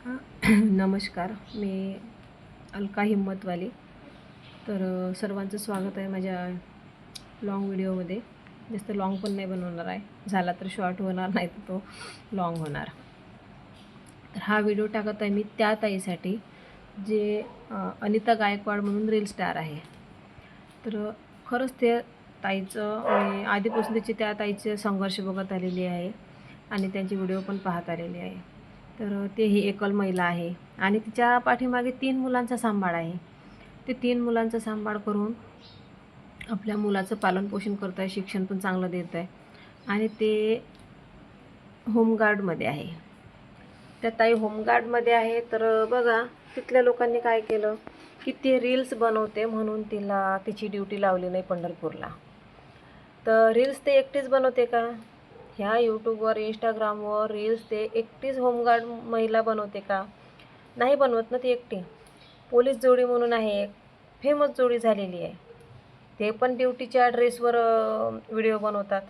नमस्कार, मी अलका हिम्मतवाली. सर्वांचं स्वागत आहे माझ्या लाँग व्हिडिओमध्ये. जास्त लाँग पण नाही बनवणार आहे, झाला तर शॉर्ट होणार, नाही तर तो लाँग होणार. तर हा व्हिडिओ टाकत आहे मी त्या ताईसाठी जे अनिता गायकवाड म्हणून रील स्टार आहे. तर खरंच ते ताईचं मी आधीपासून त्या ताईचे संघर्ष बघत आलेली आहे आणि त्यांचे व्हिडिओ पण पाहत आलेली आहे. तर ते ही एकल महिला आहे आणि तिच्या पाठीमागे 3 मुलांचा सांभाळ आहे. ते 3 मुलांचा सांभाळ करून आपल्या मुलाचं पालनपोषण करत आहे, शिक्षण पण चांगलं देत आहे आणि ते होमगार्डमध्ये आहे. त्या ताई होमगार्डमध्ये आहे. तर बघा तिथल्या लोकांनी काय केलं की ते रील्स बनवते म्हणून तिची ड्युटी लावली नाही पंढरपूरला. तर रील्स ते एकटीच बनवते का? ह्या यूट्यूबवर इंस्टाग्रामवर रील्स ते एकटीच होमगार्ड महिला बनवते का? नाही बनवत ना ती एकटी. पोलीस जोडी म्हणून आहे, एक फेमस जोडी झालेली आहे. ते पण ड्युटीच्या ड्रेसवर व्हिडिओ बनवतात.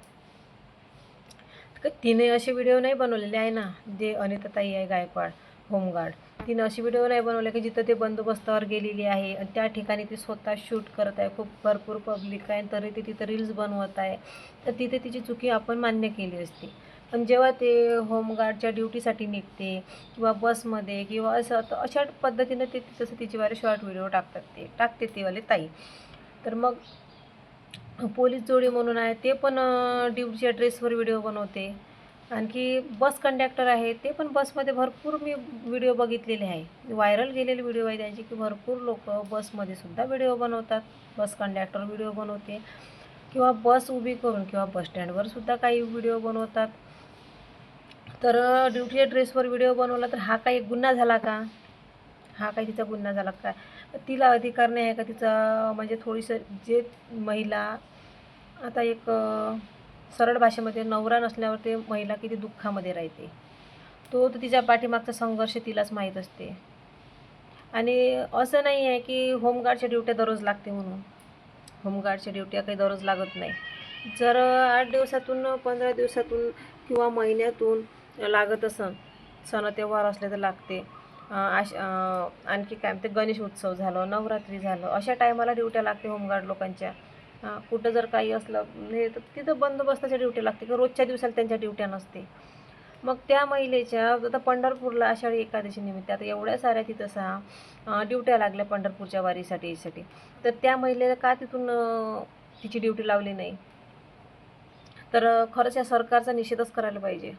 तिने असे व्हिडिओ नाही बनवलेले आहे ना, जे अनिताताई आहे गायकवाड होमगार्ड, तिनं अशी व्हिडिओ नाही बनवले की जिथं ते बंदोबस्तावर गेलेली आहे आणि त्या ठिकाणी ती स्वतः शूट करत आहे, खूप भरपूर पब्लिक आहे, तरी ती तिथं रील्स बनवत आहे. तर तिथे तिची चुकी आपण मान्य केली असती. पण जेव्हा ते होमगार्डच्या ड्युटीसाठी निघते किंवा बसमध्ये किंवा अशा पद्धतीनं ते तसं तिचेवाले शॉर्ट व्हिडिओ टाकते तीवाले ताई. तर मग पोलीस जोडी म्हणून आहे, ते पण ड्युटीच्या ड्रेसवर व्हिडिओ बनवते. आणखी बस कंडक्टर आहे, ते पण बसमध्ये भरपूर मी व्हिडिओ बघितलेले आहे, व्हायरल गेलेले व्हिडिओ आहे त्यांचे, की भरपूर लोक बसमध्ये सुद्धा व्हिडिओ बनवतात. बस कंडक्टर व्हिडिओ बनवते किंवा बस उभी करून किंवा बस स्टँडवर सुद्धा काही व्हिडिओ बनवतात. तर ड्युटीच्या ड्रेसवर व्हिडिओ बनवला तर हा काही गुन्हा झाला का? हा काही तिचा गुन्हा झाला का? तिला अधिकार नाही आहे का तिचा? म्हणजे थोडीसं जे महिला आता एक सरळ भाषेमध्ये नवरा नसल्यावर ते महिला किती दुःखामध्ये राहते, तो तर तिच्या पाठीमागचा संघर्ष तिलाच माहीत असते. आणि असं नाही आहे की होमगार्डच्या ड्युट्या दररोज लागते म्हणून. होमगार्डच्या ड्युट्या काही दररोज लागत नाही. जर 8 दिवसातून 15 दिवसातून किंवा महिन्यातून लागत असन, सण त्योहार असले तर लागते. आणखी काय म्हणते, गणेश उत्सव झालं, नवरात्री झालं, अशा टायमाला ड्युट्या लागते होमगार्ड लोकांच्या. कुठं जर काही असलं हे तर तिथं बंदोबस्ताच्या ड्युट्या लागते, की रोजच्या दिवसाला त्यांच्या ड्युट्या नसते. मग त्या महिलेच्या आता पंढरपूरला आषाढी एकादशी निमित्त आता एवढ्या साऱ्या तिथं 6 ड्युट्या लागल्या पंढरपूरच्या वारीसाठी. तर त्या महिलेला का तिथून तिची ड्युटी लावली नाही? तर खरंच या सरकारचा निषेधच करायला पाहिजे.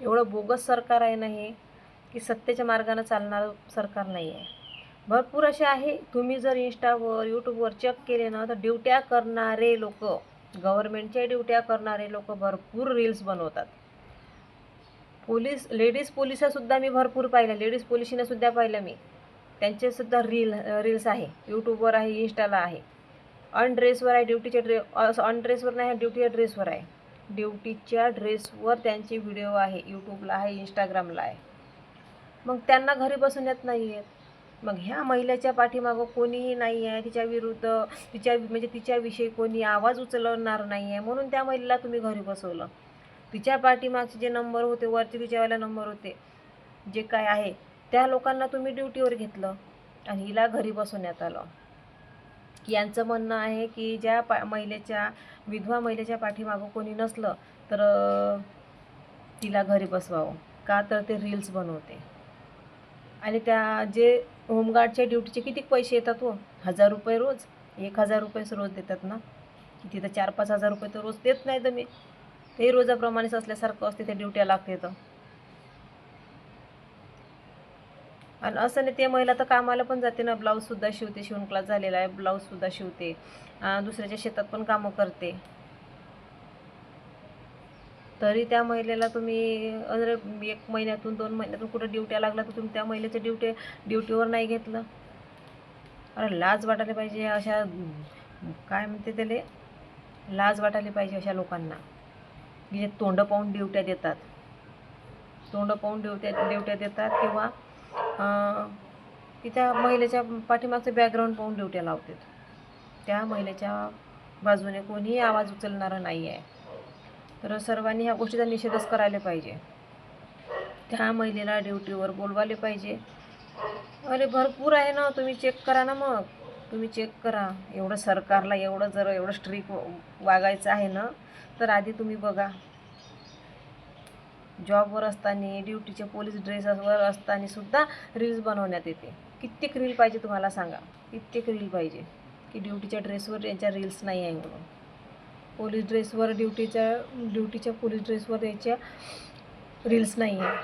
एवढं बोगस सरकार आहे ना हे, की सत्तेच्या मार्गाने चालणारं सरकार नाही आहे. भरपूर असे आहे, तुम्ही जर इंस्टावर यूट्यूबवर चेक केले ना, तर ड्युट्या करणारे लोक, गव्हर्नमेंटच्या ड्युट्या करणारे लोक भरपूर रील्स बनवतात. लेडीज पोलिससुद्धा मी भरपूर पाहिल्या, लेडीज पोलिसीनंसुद्धा पाहिलं मी. त्यांचेसुद्धा रील्स आहे, यूट्यूबवर आहे, इंस्टाला आहे. अनड्रेसवर आहे, अनड्रेसवर नाही, ड्युटीच्या ड्रेसवर आहे. ड्युटीच्या ड्रेसवर त्यांचे व्हिडिओ आहे, यूट्यूबला आहे, इंस्टाग्रामला आहे. मग त्यांना घरी बसून येत नाही आहेत. मग ह्या महिलेच्या पाठीमागं कोणीही नाही आहे, तिच्या विरुद्ध तिच्याविषयी कोणी आवाज उचलणार नाही आहे, म्हणून त्या महिलेला तुम्ही घरी बसवलं. तिच्या पाठीमागचे जे नंबर होते, वरचे तिच्यावाला नंबर होते, जे काय आहे त्या लोकांना तुम्ही ड्युटीवर घेतलं आणि हिला घरी बसवण्यात आलं. की यांचं म्हणणं आहे की ज्या विधवा महिलेच्या पाठीमागं कोणी नसलं तर तिला घरी बसवावं का? तर ते रील्स बनवते. आणि त्या जे होमगार्डच्या ड्युटीचे किती पैसे येतात हो? 1000 रुपये रोज, 1000 रुपये रोज देतात ना. की तिथं 4-5 हजार रुपये तर रोज देत नाही तुम्ही. ते रोजाप्रमाणेच असल्यासारखं असते, त्या ड्युट्या लागते तर. आणि असं नाही, ते महिला तर कामाला पण जाते ना, ब्लाऊजसुद्धा शिवते, शिवण क्लास झालेला आहे, ब्लाऊजसुद्धा शिवते, दुसऱ्याच्या शेतात पण कामं करते. तरी त्या महिलेला तुम्ही 1 महिन्यातून 2 महिन्यातून कुठं ड्युट्या लागला तर तुम्ही त्या महिलेच्या ड्युटीवर नाही घेतलं. अरे लाज वाटायला पाहिजे अशा, काय म्हणते त्याला, लाज वाटायला पाहिजे अशा लोकांना, की जे तोंड पाहून ड्युट्या देतात, ड्युट्या देतात किंवा की त्या महिलेच्या पाठीमागचं बॅकग्राऊंड पाहून ड्युट्या लावतात. त्या महिलेच्या बाजूने कोणीही आवाज उचलणारं नाही आहे. तर सर्वांनी ह्या गोष्टीचा निषेधच करायला पाहिजे. त्या महिलेला ड्युटीवर बोलवायला पाहिजे. अरे भरपूर आहे ना, तुम्ही चेक करा ना, मग तुम्ही चेक करा. एवढं सरकारला एवढं स्ट्रिक्ट वागायचं आहे ना, तर आधी तुम्ही बघा. जॉबवर असताना ड्युटीच्या पोलीस ड्रेसवर असताना सुद्धा रील्स बनवण्यात येते. कित्येक रील पाहिजे तुम्हाला सांगा, कित्येक रील पाहिजे की ड्युटीच्या ड्रेसवर यांच्या रील्स नाही आहे म्हणून. पोलीस ड्रेसवर ड्युटीच्या पोलीस ड्रेसवर याच्या रील्स नाही आहे.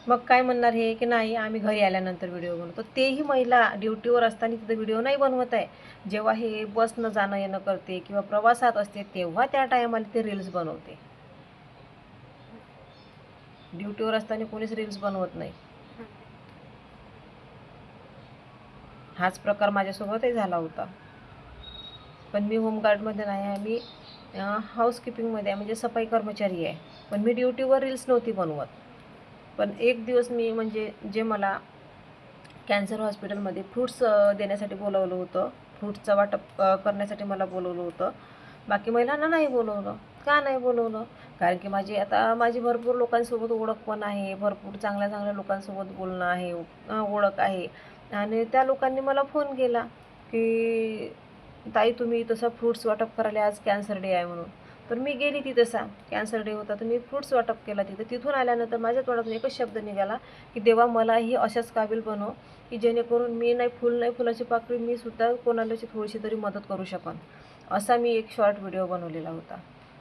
मग काय म्हणणार हे की नाही आम्ही घरी आल्यानंतर व्हिडिओ बनवतो. तेही महिला ड्युटीवर असताना तिथं व्हिडिओ नाही बनवत आहे. जेव्हा हे बसनं जाणं येणं करते किंवा प्रवासात असते तेव्हा त्या टायमाला ते रील्स बनवते. ड्युटीवर असताना कोणीच रील्स बनवत नाही. हाच प्रकार माझ्यासोबतही झाला होता. पण मी होमगार्डमध्ये नाही आहे, मी हाऊसकीपिंगमध्ये आहे, म्हणजे सफाई कर्मचारी आहे. पण मी ड्युटीवर रील्स नव्हती बनवत. पण एक दिवस मी म्हणजे जे मला कॅन्सर हॉस्पिटलमध्ये फ्रूट्स देण्यासाठी बोलवलं होतं, फ्रूट्सचं वाटप करण्यासाठी मला बोलवलं होतं. बाकी महिलांना नाही बोलवलं. का नाही बोलवलं? कारण की माझी भरपूर लोकांसोबत ओळख पण आहे, भरपूर चांगल्या चांगल्या लोकांसोबत बोलणं आहे, ओळख आहे. आणि त्या लोकांनी मला फोन केला की ताई तुम्ही तसं फ्रूट्स वाटप करायला, आज कॅन्सर डे आहे म्हणून. तर मी गेली ती तसा कॅन्सर डे होता तर मी फ्रूट्स वाटप केला तिथं. तिथून आल्यानंतर माझ्या तोंडातून एकच शब्द निघाला की देवा मलाही अशाच काबिल बनव की जेणेकरून मी नाही फुलाची पाकळी, मी सुद्धा कोणालाची थोडीशी तरी मदत करू शकन. असा मी एक शॉर्ट व्हिडिओ बनवलेला होता.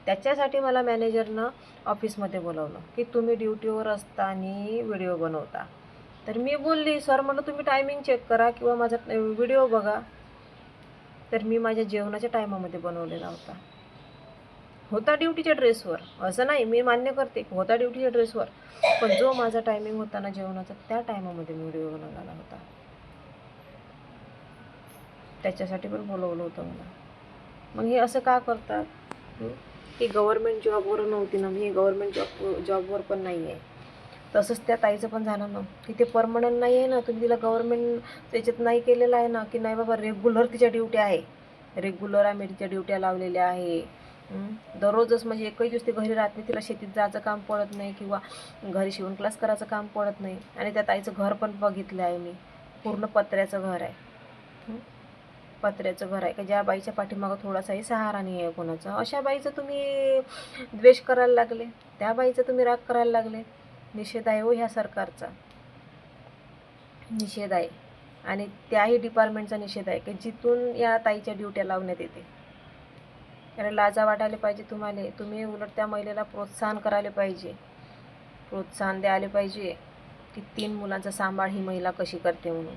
त्याच्यासाठी मला मॅनेजरनं ऑफिसमध्ये बोलावलं की तुम्ही ड्युटीवर असताना व्हिडिओ बनवता. तर मी बोलली सर म्हटलं तुम्ही टायमिंग चेक करा किंवा माझा व्हिडिओ बघा. तर मी माझ्या जेवणाच्या टायमामध्ये बनवलेला होता ड्युटीच्या ड्रेसवर. असं नाही, मी मान्य करते होता ड्युटीच्या ड्रेसवर, पण जो माझा टायमिंग होता ना जेवणाचा त्या टायमामध्ये मी व्हिडिओ बनवलेला होता. त्याच्यासाठी पण बोलवलं होतं मला. मग हे असं का करतात? की गव्हर्मेंट जॉबवर नव्हती ना, मी गव्हर्मेंट जॉबवर पण नाही आहे. तसंच त्या ताईचं पण झालं ना की ते परमनंट नाही आहे ना, तुम्ही तिला गव्हर्मेंट त्याच्यात नाही केलेलं आहे ना की नाही बाबा रेग्युलर तिच्या ड्युट्या आहे, रेग्युलर आम्ही तिच्या ड्युट्या लावलेल्या आहे. दररोजच म्हणजे एकही दिवस ती घरी राहत नाही, तिला शेतीत जायचं काम पडत नाही किंवा घरी शिवण क्लास करायचं काम पडत नाही. आणि त्या ताईचं घर पण बघितलं आहे मी, पूर्ण पत्र्याचं घर आहे. पत्र्याचं घर आहे की ज्या बाईच्या पाठीमागं थोडासाही सहारा नाही आहे कोणाचा. अशा बाईचं तुम्ही द्वेष करायला लागले, त्या बाईचं तुम्ही राग करायला लागले. निषेध आहे हो ह्या सरकारचा, निषेध आहे. आणि त्याही डिपार्टमेंटचा निषेध आहे की जिथून या ताईच्या ड्युट्या लावण्यात येते. कारण लाजा वाटायला पाहिजे तुम्हाला. तुम्ही उलट त्या महिलेला प्रोत्साहन करायला पाहिजे, प्रोत्साहन द्यायला पाहिजे की 3 मुलांचा सांभाळ ही महिला कशी करते म्हणून.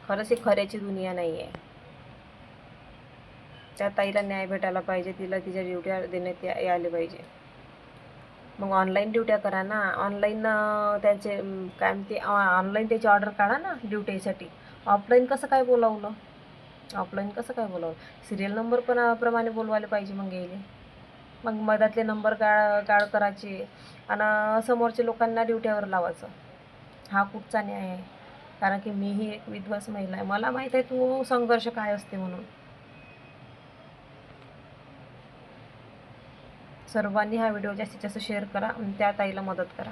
खरंच ही खऱ्याची दुनिया नाही आहे. त्या ताईला न्याय भेटायला पाहिजे, तिला तिच्या ड्युट्या देण्यात यायला पाहिजे. मग ऑनलाईन ड्युट्या करा ना, ऑनलाईन त्याचे काय म्हणते ऑनलाईन त्याची ऑर्डर काढा ना ड्युटीसाठी. ऑफलाईन कसं काय बोलावलं? ऑफलाईन कसं काय बोलावलं? सिरियल नंबर पण प्रमाणे बोलवायला पाहिजे मग गेले. मग मधातले नंबर गाळ करायचे आणि समोरच्या लोकांना ड्युट्यावर लावायचं. हा कुठचा न्याय आहे? कारण की मीही एक विधवाच महिला आहे, मला माहीत आहे तो संघर्ष काय असते म्हणून. सर्वांनी हा व्हिडिओ जास्तीत जास्त शेअर करा आणि त्या ताईला मदत करा.